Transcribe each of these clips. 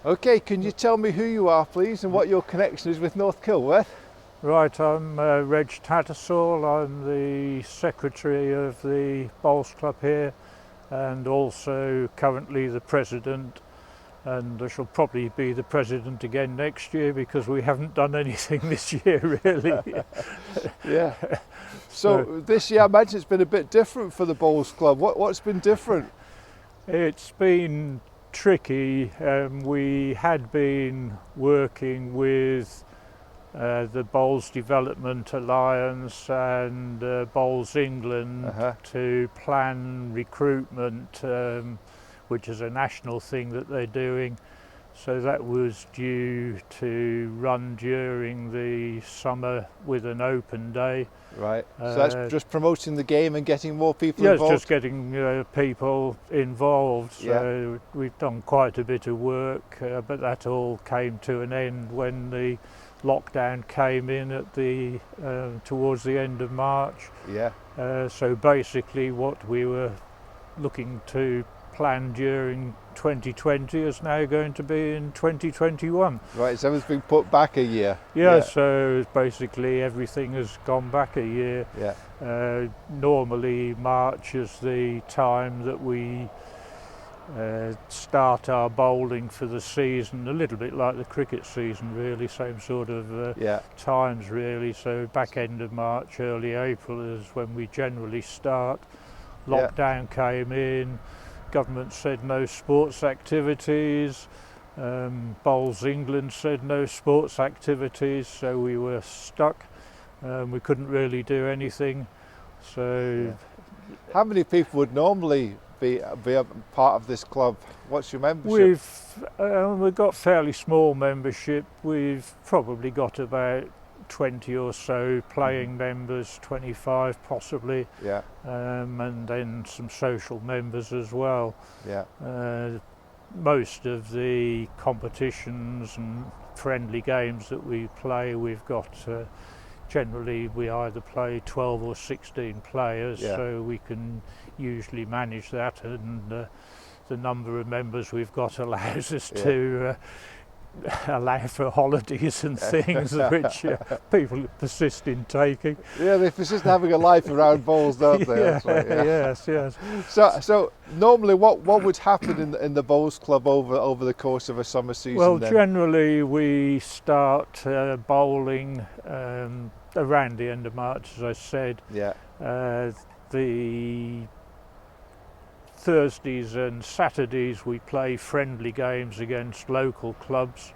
Okay, can you tell me who you are, please, and what your connection is with North Kilworth? Right, I'm Reg TATTERSALL. I'm the secretary of the bowls club here, and also currently the president. And I shall probably be the president again next year because we haven't done anything this year, really. Yeah. So this year, I imagine it's been a bit different for the bowls club. What's been different? It's been tricky. We had been working with the Bowls Development Alliance and Bowls England to plan recruitment, which is a national thing that they're doing. So that was due to run during the summer with an open day. Right, so that's just promoting the game and getting more people involved? Yes, just getting people involved. So we've done quite a bit of work, but that all came to an end when the lockdown came in at the towards the end of March. Yeah. So basically what we were looking to plan during 2020 is now going to be in 2021. Right, so everything's been put back a year. Yeah, so basically everything has gone back a year. Yeah. Normally March is the time that we start our bowling for the season, a little bit like the cricket season really, same sort of times really. So back end of March, early April is when we generally start. Lockdown came in, government said no sports activities, Bowls England said no sports activities, so we were stuck. We couldn't really do anything. So how many people would normally be a part of this club? What's your membership? We've got fairly small membership. We've probably got about 20 or so playing members, 25 possibly, and then some social members as well. Most of the competitions and friendly games that we play, we've got generally we either play 12 or 16 players, so we can usually manage that, and the number of members we've got allows us to allow for holidays and things which people persist in taking. Yeah, they persist in having a life around bowls, don't they? That's right, yes. So normally what would happen in the bowls club over the course of a summer season? Well, then? generally we start bowling around the end of March, as I said. The Thursdays and Saturdays we play friendly games against local clubs.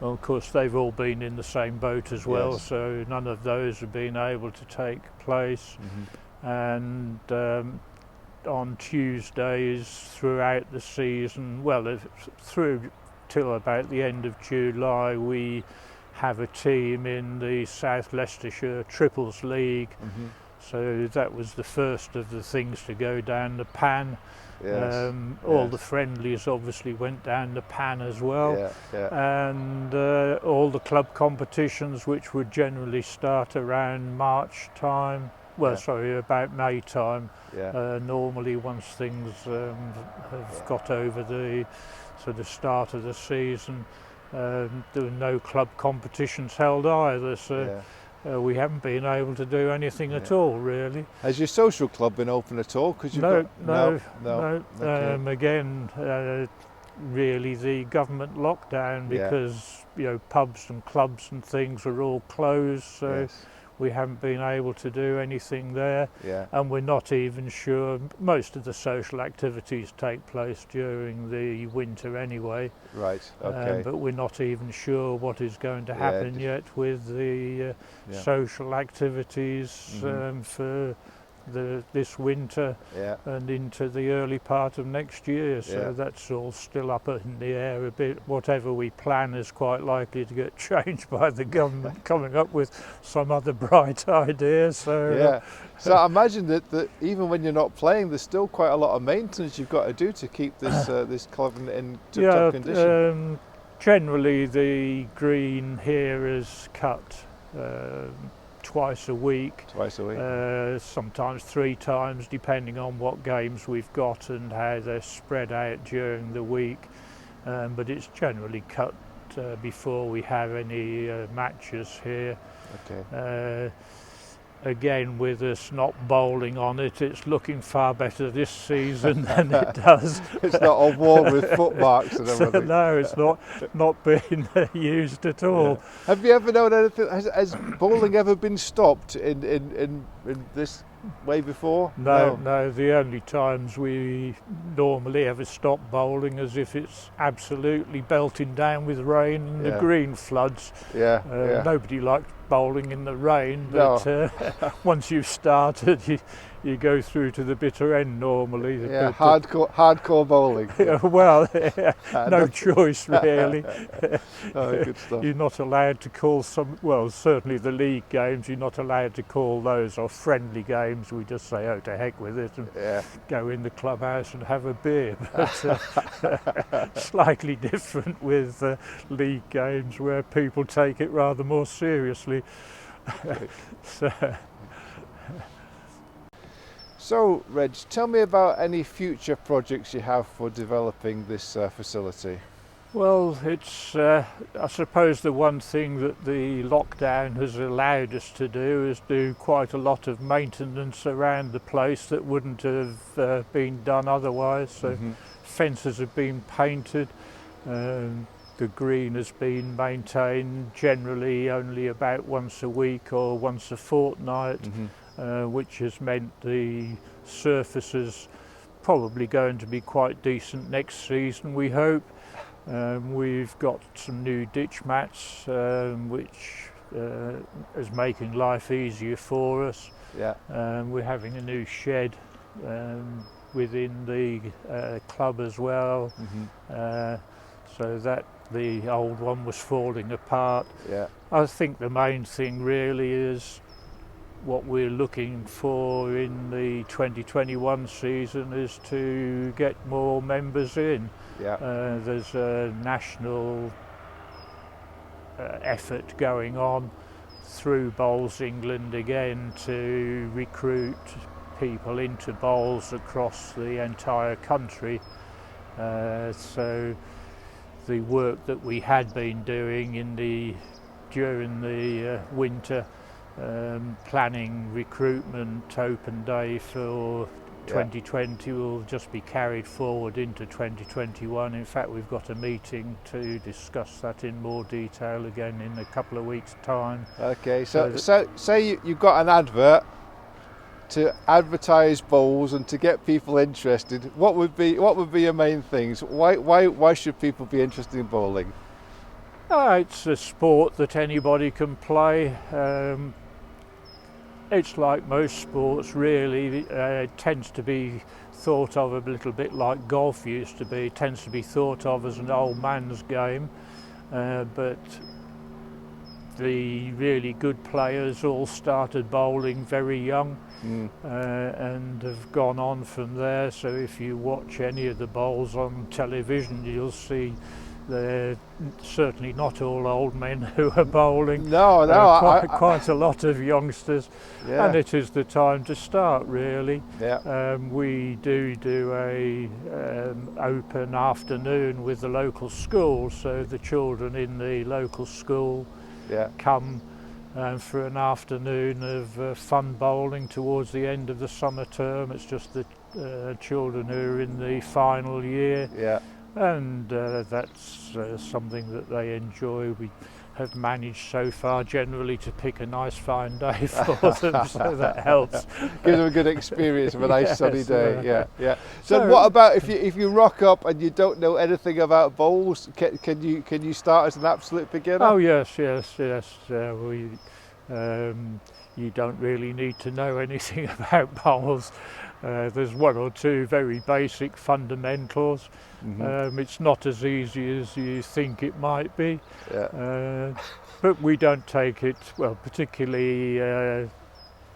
Well, of course they've all been in the same boat as well, so none of those have been able to take place. And on Tuesdays throughout the season, well, through till about the end of July, we have a team in the South Leicestershire Triples League. So that was the first of the things to go down the pan. All the friendlies obviously went down the pan as well, and all the club competitions, which would generally start around March time, about May time, normally once things have got over the sort of start of the season, there were no club competitions held either, so we haven't been able to do anything at all, really. Has your social club been open at all? No. Okay. Again, really the government lockdown, because pubs and clubs and things were all closed, so we haven't been able to do anything there. And we're not even sure. Most of the social activities take place during the winter anyway. Right. Okay. But we're not even sure what is going to happen yet with the social activities for this winter and into the early part of next year. So that's all still up in the air a bit. Whatever we plan is quite likely to get changed by the government coming up with some other bright idea. So so I imagine that even when you're not playing, there's still quite a lot of maintenance you've got to do to keep this this club in tip-top condition. Generally the green here is cut twice a week. Sometimes 3 times, depending on what games we've got and how they're spread out during the week. but it's generally cut before we have any matches here. Okay. Again, with us not bowling on it, it's looking far better this season than it does. It's not all worn with footmarks and everything. So, no, it's not being used at all. Yeah. Have you ever known anything? Has bowling ever been stopped in this way before? No. The only times we normally ever stop bowling is if it's absolutely belting down with rain and the green floods. Nobody likes bowling in the rain, but once you've started, you go through to the bitter end normally. Yeah, hardcore bowling. Well, no choice really. Oh, good stuff. You're not allowed to call certainly the league games, you're not allowed to call those, or friendly games. We just say, oh, to heck with it, and go in the clubhouse and have a beer. But slightly different with league games where people take it rather more seriously. So, Reg, tell me about any future projects you have for developing this facility. Well, it's I suppose the one thing that the lockdown has allowed us to do is do quite a lot of maintenance around the place that wouldn't have been done otherwise. So fences have been painted, the green has been maintained generally only about once a week or once a fortnight, which has meant the surface is probably going to be quite decent next season, we hope. We've got some new ditch mats, which is making life easier for us. We're having a new shed within the club as well, so that the old one was falling apart. I think the main thing really is what we're looking for in the 2021 season is to get more members in. There's a national effort going on through Bowls England again to recruit people into bowls across the entire country. So the work that we had been doing during the winter, planning recruitment open day for 2020 will just be carried forward into 2021. In fact, we've got a meeting to discuss that in more detail again in a couple of weeks' time. Okay, so say you've got an advert to advertise bowls and to get people interested. What would be your main things? Why should people be interested in bowling? It's a sport that anybody can play. It's like most sports really, it tends to be thought of a little bit like golf used to be. It tends to be thought of as an old man's game, but the really good players all started bowling very young and have gone on from there. So if you watch any of the bowls on television, you'll see they're certainly not all old men who are bowling. Quite a lot of youngsters, and it is the time to start really. We do a open afternoon with the local school, so the children in the local school come for an afternoon of fun bowling towards the end of the summer term. It's just the children who are in the final year. And that's something that they enjoy. We have managed so far generally to pick a nice fine day for them, so that helps. Gives them a good experience of a nice sunny day. So what about if you rock up and you don't know anything about bowls? Can you start as an absolute beginner? Oh yes. You don't really need to know anything about bowls. There's one or two very basic fundamentals. It's not as easy as you think it might be, but we don't take it, well, particularly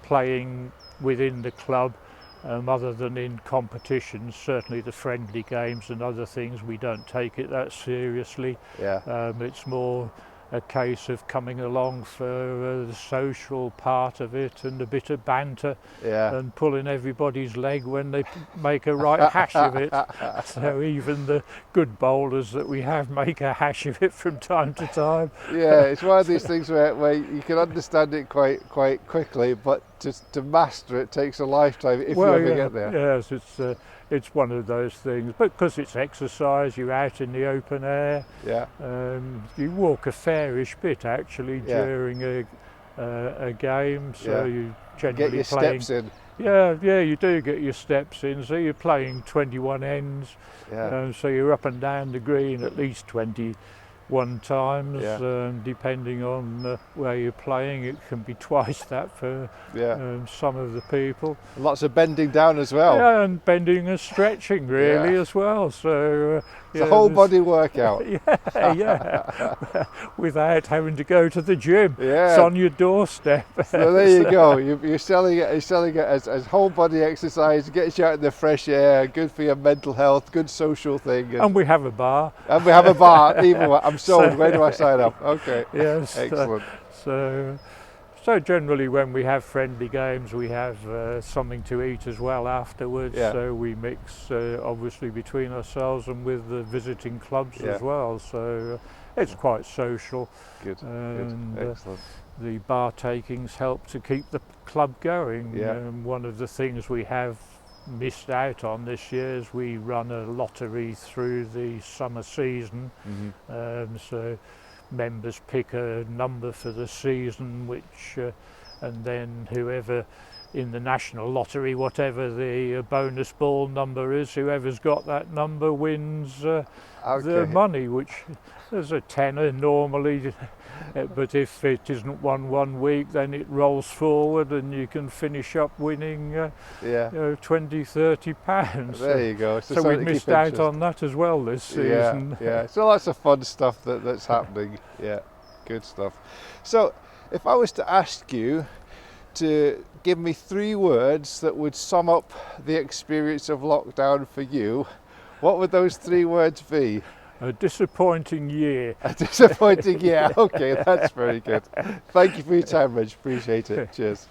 playing within the club, other than in competitions, certainly the friendly games and other things, we don't take it that seriously. It's more a case of coming along for the social part of it and a bit of banter and pulling everybody's leg when they make a right hash of it. So even the good bowlers that we have make a hash of it from time to time. Yeah, it's one of these things where you can understand it quite quickly, but just to master it takes a lifetime if you ever get there. Yes, it's one of those things, but because it's exercise, you're out in the open air. Yeah. You walk a fairish bit actually during a game, so you generally get your steps in. Yeah, you do get your steps in. So you're playing 21 ends, so you're up and down the green at least 21 times, depending on where you're playing. It can be twice that for some of the people. Lots of bending down as well. Yeah, and bending and stretching really as well. So it's a whole body workout. Without having to go to the gym. It's on your doorstep. So there you go. You're selling it as whole body exercise. Gets you out in the fresh air. Good for your mental health. Good social thing. And we have a bar. Even I'm sold. Where do I sign up? Okay. Yes. Excellent. So generally when we have friendly games, we have something to eat as well afterwards. So we mix obviously between ourselves and with the visiting clubs as well. So it's quite social. Good. And Excellent. the bar takings help to keep the club going. One of the things we have missed out on this year is we run a lottery through the summer season. So members pick a number for the season, which and then whoever in the national lottery, whatever the bonus ball number is, whoever's got that number wins the money, which is a tenner normally, but if it isn't won one week, then it rolls forward and you can finish up winning 20-30 pounds. There you go. So we missed out on that as well this season. So lots of fun stuff that's happening. Good stuff. So if I was to ask you to give me 3 words that would sum up the experience of lockdown for you, what would those 3 words be? A disappointing year. A disappointing year. Okay, that's very good. Thank you for your time, Reg. Appreciate it. Cheers.